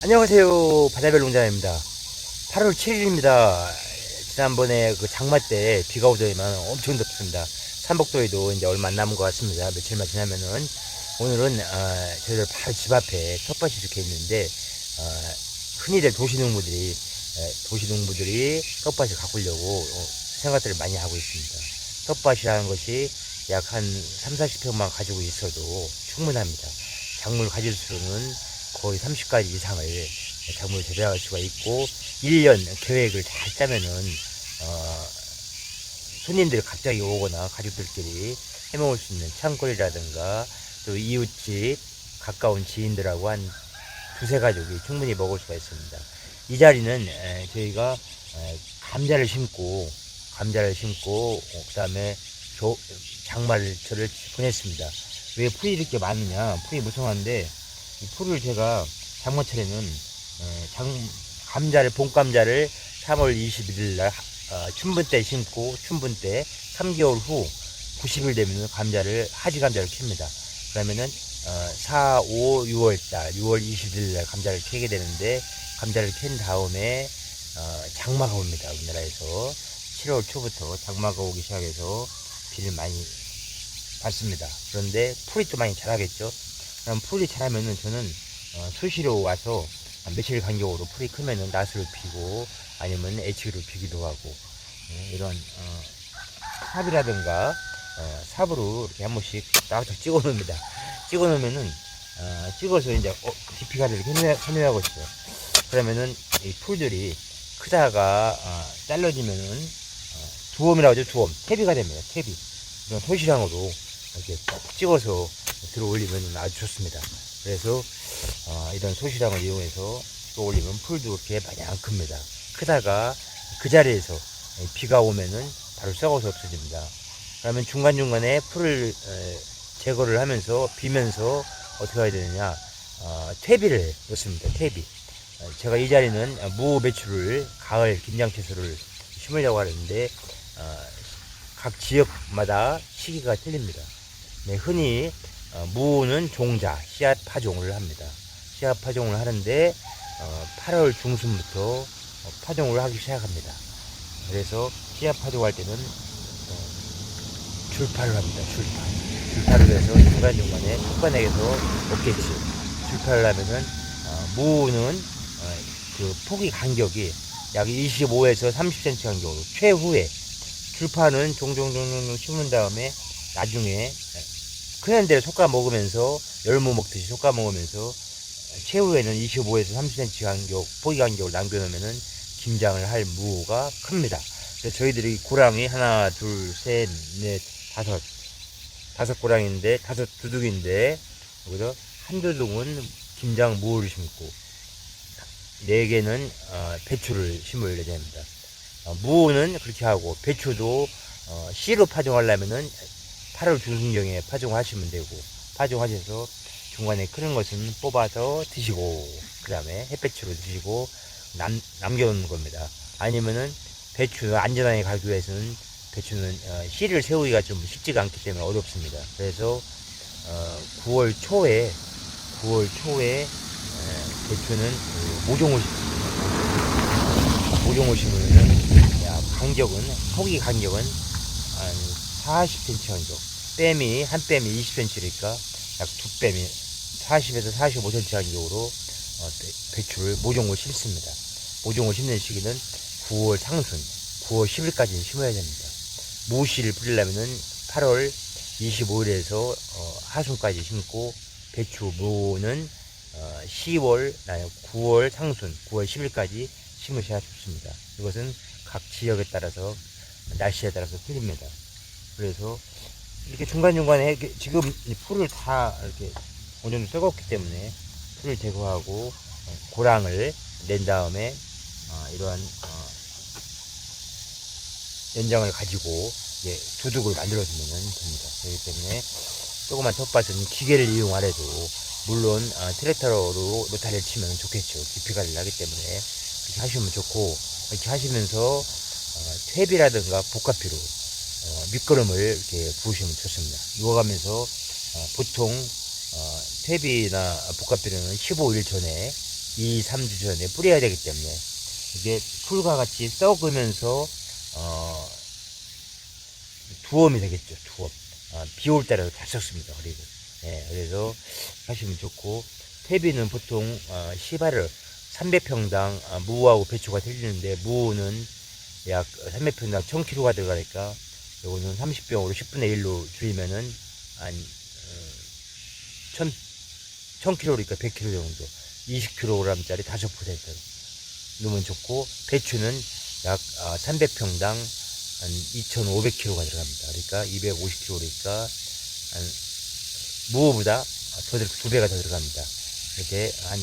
안녕하세요. 바다별 농장입니다. 8월 7일입니다. 지난번에 그 장마 때 비가 오더니만 엄청 덥습니다. 삼복도에도 이제 얼마 안 남은 것 같습니다. 며칠만 지나면은. 오늘은 저희들 바로 집 앞에 텃밭이 이렇게 있는데 흔히들 도시농부들이 텃밭을 가꾸려고 생각들을 많이 하고 있습니다. 텃밭이라는 것이 약 한 3, 40평만 가지고 있어도 충분합니다. 작물 가질 수는 거의 30가지 이상을 작물을 재배할 수가 있고 1년 계획을 잘 짜면은 손님들이 갑자기 오거나 가족들끼리 해먹을 수 있는 창거리라든가 또 이웃집 가까운 지인들하고 한 두세 가족이 충분히 먹을 수가 있습니다. 이 자리는 저희가 감자를 심고 그 다음에 장마를 보냈습니다. 왜 풀이 이렇게 많으냐, 풀이 무성한데 이 풀을 제가 장마철에는 봄감자를 3월 21일 날 춘분 때 심고 춘분 때 3개월 후 90일 되면 하지 감자를 캡니다. 그러면은 4, 5, 6월 달 6월 20일 날 감자를 캐게 되는데 감자를 캔 다음에 장마가 옵니다. 우리나라에서 7월 초부터 장마가 오기 시작해서 비를 많이 받습니다. 그런데 풀이 또 많이 자라겠죠. 그럼 풀이 자라면은 저는 수시로 와서 며칠 간격으로 풀이 크면은 낫을 피고 아니면 애치기를 피기도 하고 이런 삽이라든가 삽으로 이렇게 한 번씩 딱딱 찍어 놓습니다. 찍어 놓으면은 찍어서 이제 깊이가를 이렇게 선회하고 있어요. 그러면은 이 풀들이 크다가 잘라지면은 두엄이라고 하죠. 두엄 퇴비가 됩니다. 퇴비 이런 토시량으로 이렇게 찍어서 들어 올리면 아주 좋습니다. 그래서 이런 소시량을 이용해서 찍어 올리면 풀도 이렇게 마냥 큽니다. 크다가 그 자리에서 비가 오면은 바로 썩어서 없어집니다. 그러면 중간중간에 풀을 제거를 하면서 비면서 어떻게 해야 되느냐, 퇴비를 넣습니다. 퇴비. 제가 이 자리는 무 배추를 가을 김장채소를 심으려고 하는데 각 지역마다 시기가 틀립니다. 네, 흔히 무는 종자, 씨앗 파종을 합니다. 씨앗 파종을 하는데 8월 중순부터 파종을 하기 시작합니다. 그래서 씨앗 파종할 때는 줄파를 합니다. 줄파를 해서 중간중간에 텃밭에서 없겠지. 줄파를 하면은 무는 그 포기 간격이 약 25에서 30cm 간격으로 최후에 줄파는 종종 심은 다음에 나중에 크는 데를 솎아 먹으면서 열무 먹듯이 솎아 먹으면서 최후에는 25에서 30cm 포기 간격을 남겨놓으면은 김장을 할 무가 큽니다. 그래서 저희들이 고랑이 하나, 둘, 셋, 넷, 다섯 고랑인데 다섯 두둑인데 여기서 한 두둑은 김장 무를 심고 네 개는 배추를 심을 예정입니다. 무는 그렇게 하고 배추도 씨로 파종하려면은 8월 중순경에 파종하시면 되고 파종하셔서 중간에 크는 것은 뽑아서 드시고 그 다음에 햇배추로 드시고 남겨놓는 겁니다. 아니면은 배추 안전하게 가기 위해서는 배추는 씨를 세우기가 좀 쉽지가 않기 때문에 어렵습니다. 그래서 9월 초에 배추는 모종을 심습니다. 모종을 심으면은 포기 간격은 한 40cm 간격. 한 뺨이 20cm니까 약 두 뺨이 40에서 45cm 간격으로 배추를 모종을 심습니다. 모종을 심는 시기는 9월 상순, 9월 10일까지 심어야 됩니다. 무씨를 뿌리려면은 8월 25일에서 하순까지 심고 배추 무는 9월 상순, 9월 10일까지 심으셔야 좋습니다. 이것은 각 지역에 따라서 날씨에 따라서 틀립니다. 그래서 이렇게 중간중간에 지금 풀을 다 이렇게 어느 정도 썩었기 때문에 풀을 제거하고 고랑을 낸 다음에 이러한 연장을 가지고 이제 두둑을 만들어주면 됩니다. 그렇기 때문에 조그만 텃밭은 기계를 이용하래도 물론 트랙터로 로타리를 치면 좋겠죠. 깊이가 나기 때문에 그렇게 하시면 좋고 이렇게 하시면서 퇴비라든가 복합비로 밑거름을 이렇게 부으시면 좋습니다. 이어가면서 보통 퇴비나 복합비료는 15일 전에 2, 3주 전에 뿌려야 되기 때문에 이게 풀과 같이 썩으면서 두엄이 되겠죠. 두엄. 비 올 때라도 잘 썩습니다. 그리고 그래서 하시면 좋고, 퇴비는 보통 시발을 300평당 무하고 배추가 틀리는데, 무는 약 300평당 1000kg가 들어가니까 요거는 30병으로 10분의 1로 줄이면은 한 1000kg니까 100kg 정도, 20kg짜리 5% 넣으면 좋고, 배추는 약 300평당 한 2500kg가 들어갑니다. 그러니까 250kg니까 한 무보다 더 2배가 더 들어갑니다. 이렇게 한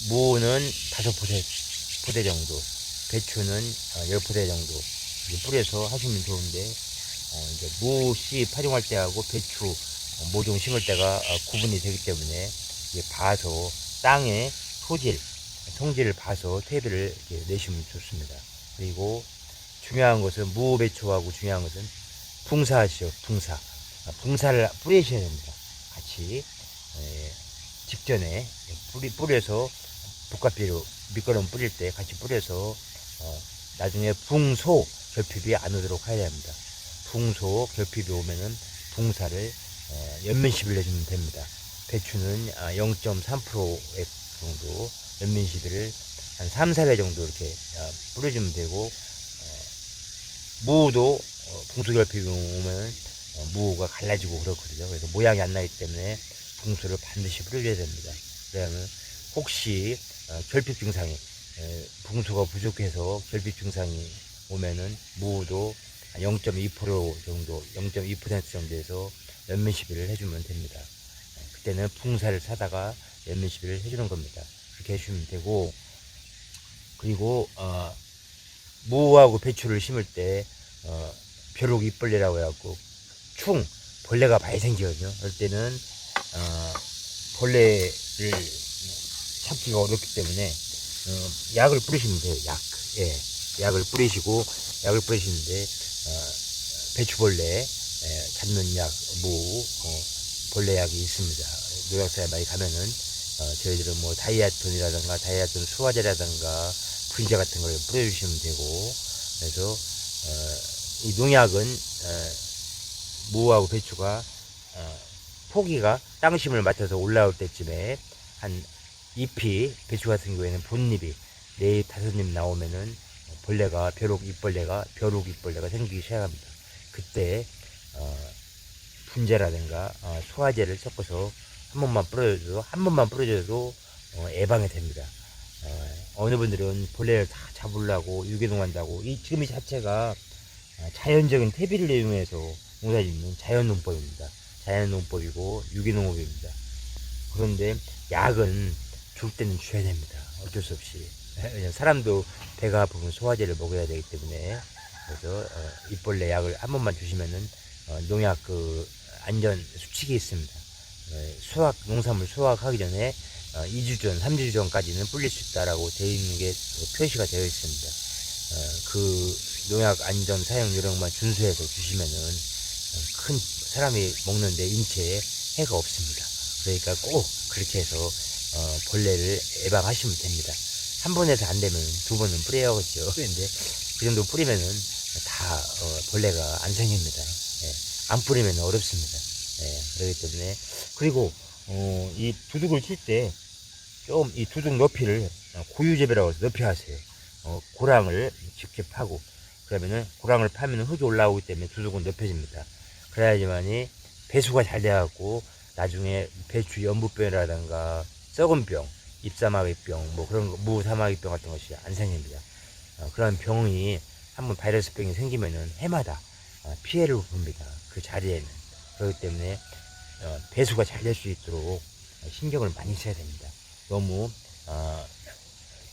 무는 5포대 정도, 배추는 10포대 정도 뿌려서 하시면 좋은데, 이제 무씨 파종할 때하고 배추 모종 심을 때가 구분이 되기 때문에 이게 봐서 땅의 성질을 봐서 퇴비를 이렇게 내시면 좋습니다. 그리고 중요한 것은, 무배추하고 중요한 것은 붕사하시오. 붕사를 뿌리셔야 됩니다. 같이 직전에 뿌려서 복합비료 밑거름 뿌릴 때 같이 뿌려서 나중에 붕소 결핍이 안 오도록 해야 합니다. 붕소 결핍이 오면은 붕사를 연면시비를 내주면 됩니다. 배추는 0.3% 정도 연면시비를 한 3, 4회 정도 이렇게 뿌려주면 되고, 무도 붕소 결핍이 오면 무가 갈라지고 그렇거든요. 그래서 모양이 안 나기 때문에 붕소를 반드시 뿌려줘야 됩니다. 그러면 혹시 결핍 증상이, 붕소가 부족해서 결핍 증상이 오면은 무도 0.2% 정도, 0.2% 정도에서 연면시비를 해주면 됩니다. 그때는 붕사를 사다가 연면시비를 해주는 겁니다. 그렇게 해주시면 되고, 그리고 무하고 배추를 심을 때 벼룩 잎벌레라고 해갖고 벌레가 많이 생기거든요. 그럴 때는 벌레를 잡기가 어렵기 때문에 약을 뿌리시면 돼요. 약을 뿌리시는데 배추벌레 잡는 약, 벌레약이 있습니다. 농약사에 많이 가면은 저희들은 뭐 다이아톤 수화제라든가 분재 같은 걸 뿌려주시면 되고, 그래서 이 농약은 무하고 배추가 포기가 땅심을 맡아서 올라올 때쯤에 한 잎이, 배추 같은 경우에는 본잎이 4잎, 5잎 나오면은 벼룩 잎벌레가 생기기 시작합니다. 그때 분재라든가 소화제를 섞어서 한 번만 뿌려줘도 예방이 됩니다. 어느 분들은 벌레를 다 잡으려고 유기농한다고, 지금 이 자체가 자연적인 퇴비를 이용해서 농사짓는 자연농법이고 유기농업입니다. 그런데 약은 줄 때는 줘야 됩니다. 어쩔 수 없이. 왜냐면 사람도 배가 아프면 소화제를 먹어야 되기 때문에. 그래서 잎벌레 약을 한 번만 주시면은 농약 안전 수칙이 있습니다. 농산물 수확하기 전에 2주 전, 3주 전까지는 뿌릴 수 있다라고 되어 있는 게 표시가 되어 있습니다. 그 농약 안전 사용 요령만 준수해서 주시면은 큰 사람이 먹는데 인체에 해가 없습니다. 그러니까 꼭 그렇게 해서 벌레를 예방하시면 됩니다. 한 번에서 안 되면 2번은 뿌려야겠죠. 그런데 그 정도 뿌리면은 다 벌레가 안 생깁니다. 안 뿌리면 어렵습니다. 그렇기 때문에, 그리고 이 두둑을 칠 때 좀 이 두둑 높이를 고유재배라고 해서 높이 하세요. 고랑을 직접 파고, 그러면은 고랑을 파면 흙이 올라오기 때문에 두둑은 높여집니다. 그래야지만이 배수가 잘 돼갖고 나중에 배추 연부병이라든가 썩은 병, 잎사마귀병, 뭐 그런 거, 무사마귀병 같은 것이 안 생깁니다. 그런 병이 한번 바이러스 병이 생기면은 해마다 피해를 봅니다. 그 자리에는. 그렇기 때문에 배수가 잘 될 수 있도록 신경을 많이 써야 됩니다. 너무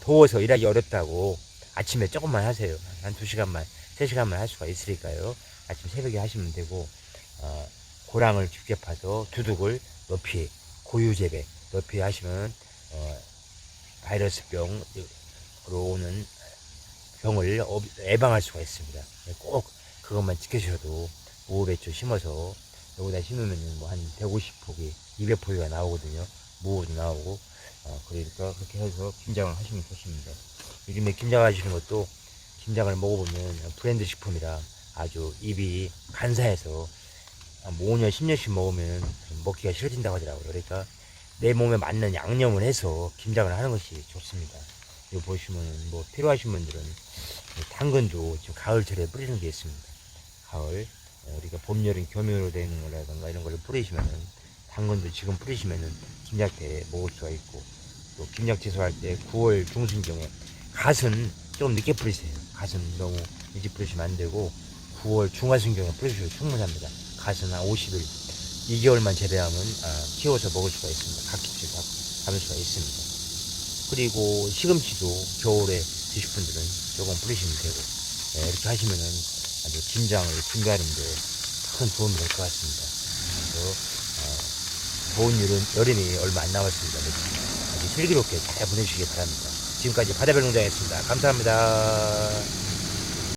더워서 일하기 어렵다고 아침에 조금만 하세요. 한 2시간만, 3시간만 할 수가 있으니까요. 아침 새벽에 하시면 되고, 고랑을 직접 파서 두둑을 높이, 고유재배 높이 하시면 바이러스병으로 오는 병을 예방할 수가 있습니다. 꼭 그것만 지켜주셔도, 무배추 심어서 여기다 심으면 뭐 한 150포기, 200포기가 나오거든요. 무도 나오고, 그러니까 그렇게 해서 김장을 하시면 좋습니다. 요즘에 김장하시는 것도 김장을 먹어보면 브랜드 식품이라 아주 입이 간사해서 5년, 10년씩 먹으면 먹기가 싫어진다고 하더라고요. 그러니까 내 몸에 맞는 양념을 해서 김장을 하는 것이 좋습니다. 이거 보시면 뭐 필요하신 분들은 당근도 지금 가을철에 뿌리는 게 있습니다. 가을 우리가 봄, 여름 겸용으로 되어 있는 거라든가 이런 거를 뿌리시면은 당근도 지금 뿌리시면은 김장 때 먹을 수가 있고 또 김장 채소할 때 9월 중순경에 갓은 좀 늦게 뿌리세요. 갓은 너무 일찍 뿌리시면 안 되고 9월 중하순경에 뿌리셔도 충분합니다. 갓은 한 50일 2개월만 재배하면 키워서 먹을 수가 있습니다. 갓김치 담을 수가 있습니다. 그리고 시금치도 겨울에 드실 분들은 조금 뿌리시면 되고 이렇게 하시면은 아주 김장을 준비하는데 큰 도움이 될 것 같습니다. 그래서 더운 여름이 얼마 안 남았습니다. 아주 슬기롭게 잘 보내주시기 바랍니다. 지금까지 바다별농장이었습니다. 감사합니다.